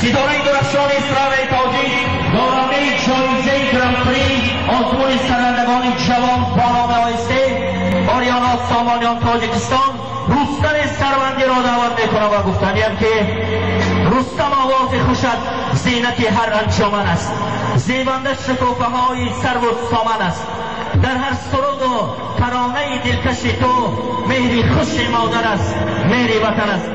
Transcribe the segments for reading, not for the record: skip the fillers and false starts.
ستاره درخشان اسرار تاجیک دارنده جایزه گرانپری آزمون سرندگان جوان با نام آیسته آریانا سامانیان تاجیکستان رستم سروندی را دعوت میکنم و گفتنیم که رستم آواز خوشت زینت هر انجمن است، زیبنده شکوفه های سرو و سامن است، در هر سرود و ترانه دلکش تو مهری خوش مادر است، مهری وطن است.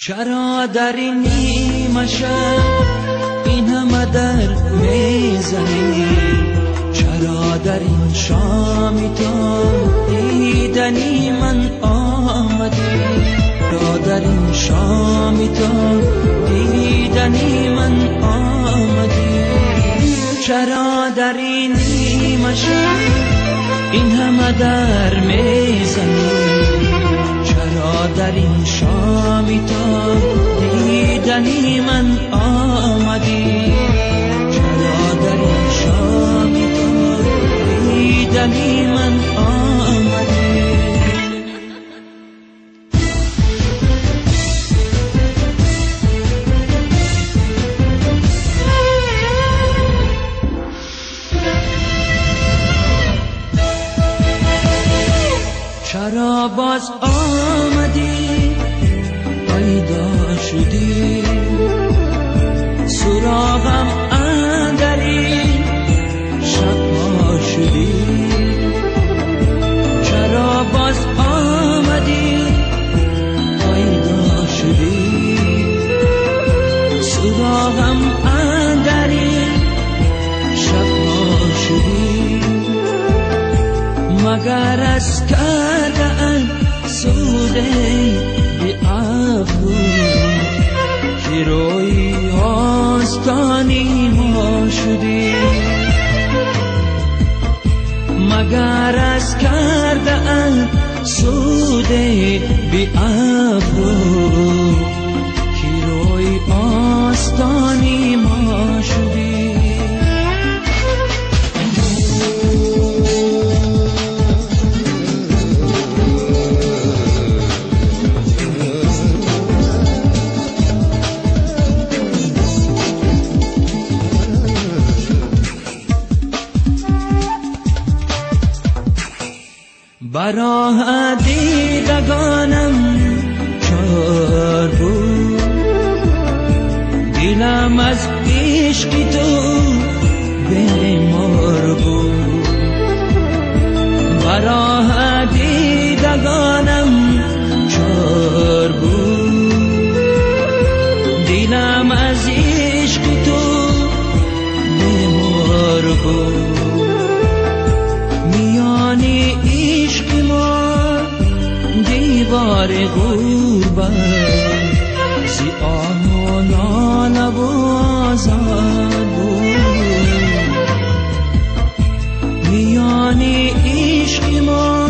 چرا در این نیمه شب این همه در میزنی؟ چرا در این شامی تو دیدنی من آمدی؟ چرا در این شامی تو دیدنی من آمدی؟ چرا در این نیمه شب این همه در میزنی؟ در این شامی تو دیدنی من آمدی؟ چرا در این شامی تو دیدنی من آمدی؟ چرا باز آمدی پیدا شدی سراغم اندری شب شدی؟ چرا باز آمدی پیدا شدی سراغم اندری شب شدی؟ مگر از کردن سوده بی ابرو که روی آستانی ما شدی؟ مگر از کردن سوده بی ابرو که روی آستانی ما شدی؟ براه دیدگانم چار بود، دلم از عشق تو بیمار بود. براه دیدگانم چار بود، دلم از عشق تو بیمار بود. میانی عشق ما دیوار غربت زی آه و ناله و آزار بود. میانی عشق ما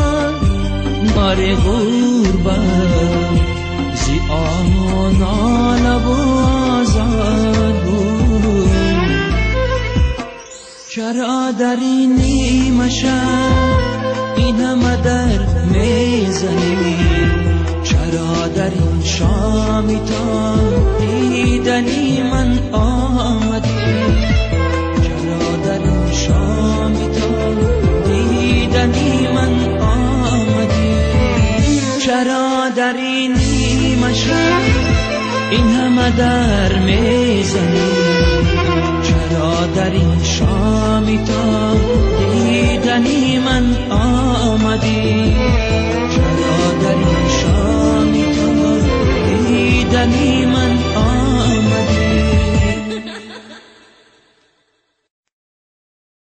دیوار غربت زی آه و ناله و آزار بود. چرا در این نیمه شب این همه در میزنی؟ چرا در این شامی تو دیدنی من آمدی؟ چرا در این شامی تو دیدنی من آمدی؟ چرا در این نیمه شب این همه در میزنی؟ چرا در این شامی تو دیدنی من آمدی؟ چرا در این شامی تو دیدنی من